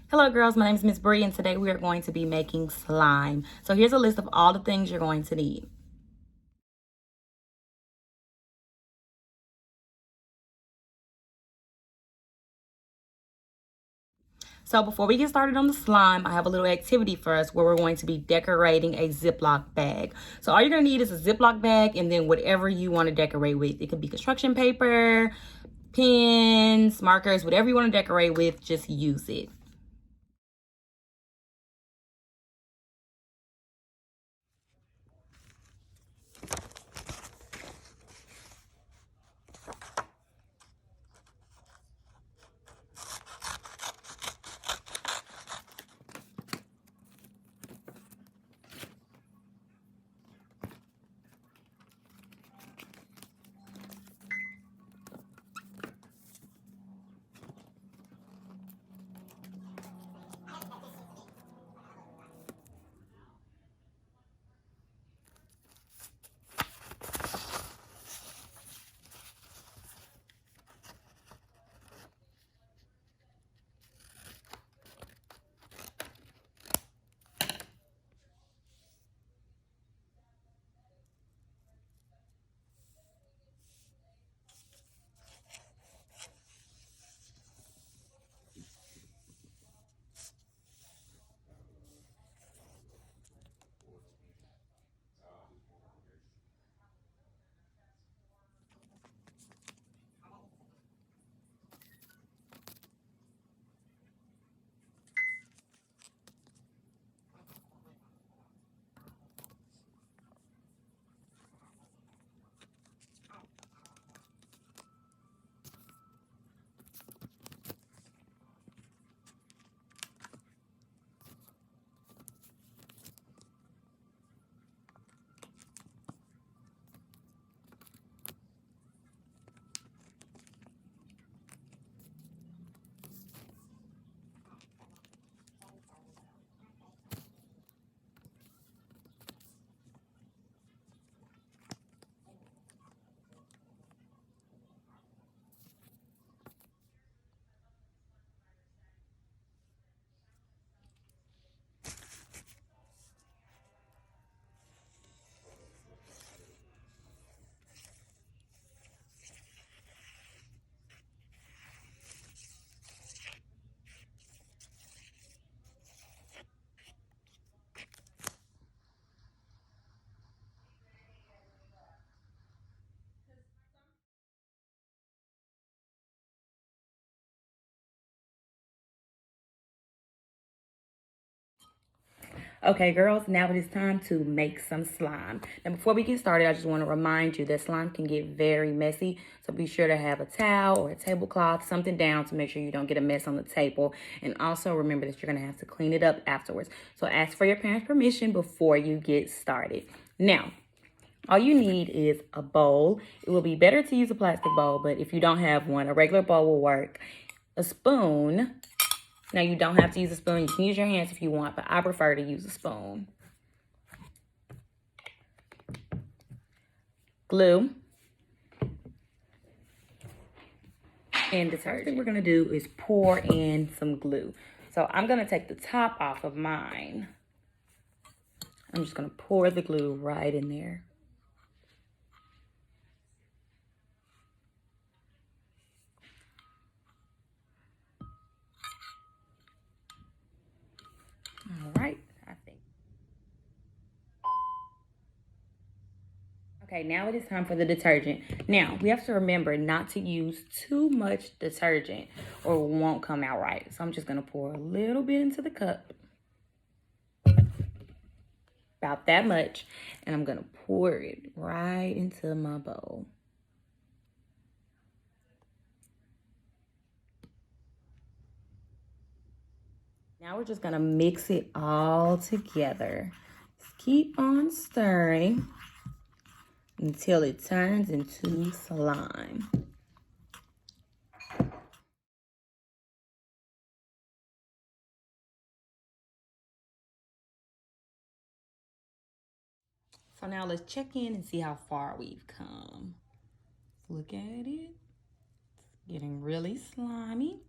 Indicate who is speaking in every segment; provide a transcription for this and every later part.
Speaker 1: Hello girls, my name is Miss Bree and today we are going to be making slime. So here's a list of all the things you're going to need. So before we get started on the slime, I have a little activity for us where we're going to be decorating a Ziploc bag. So all you're going to need is a Ziploc bag and then whatever you want to decorate with. It could be construction paper, pens, markers, whatever you want to decorate with, just use it. Okay, girls, now it is time to make some slime. Now, before we get started, I just want to remind you that slime can get very messy. So be sure to have a towel or a tablecloth, something down to make sure you don't get a mess on the table. And also remember that you're going to have to clean it up afterwards. So ask for your parents' permission before you get started. Now, all you need is a bowl. It will be better to use a plastic bowl, but if you don't have one, a regular bowl will work. A spoon. Now, you don't have to use a spoon. You can use your hands if you want, but I prefer to use a spoon. Glue. And the first thing we're going to do is pour in some glue. So I'm going to take the top off of mine. I'm just going to pour the glue right in there. All right, I think. Okay, now it is time for the detergent. Now, we have to remember not to use too much detergent or it won't come out right. So I'm just going to pour a little bit into the cup. About that much. And I'm going to pour it right into my bowl. Now we're just gonna mix it all together. Just keep on stirring until it turns into slime. So now let's check in and see how far we've come. Look at it. It's getting really slimy.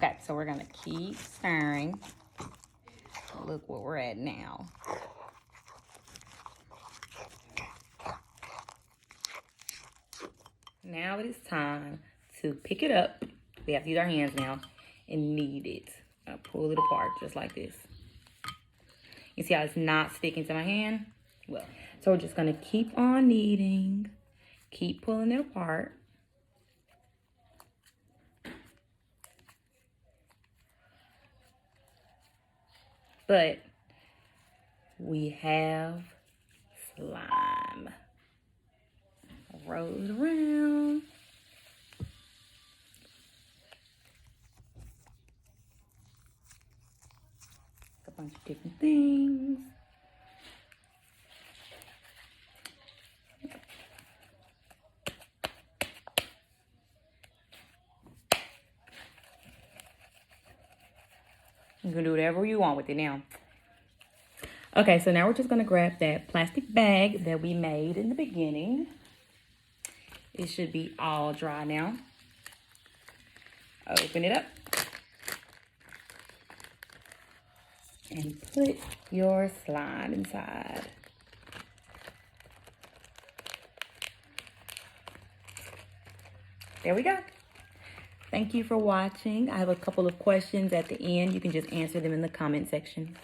Speaker 1: Okay, so we're gonna keep stirring. Look where we're at now. Now it is time to pick it up. We have to use our hands now and knead it. I'll pull it apart just like this. You see how it's not sticking to my hand? Well, so we're just gonna keep on kneading, keep pulling it apart. But we have slime. Roll it around. A bunch of different things. You can do whatever you want with it now. Okay, so now we're just gonna grab that plastic bag that we made in the beginning. It should be all dry now. Open it up. And put your slime inside. There we go. Thank you for watching. I have a couple of questions at the end. You can just answer them in the comment section.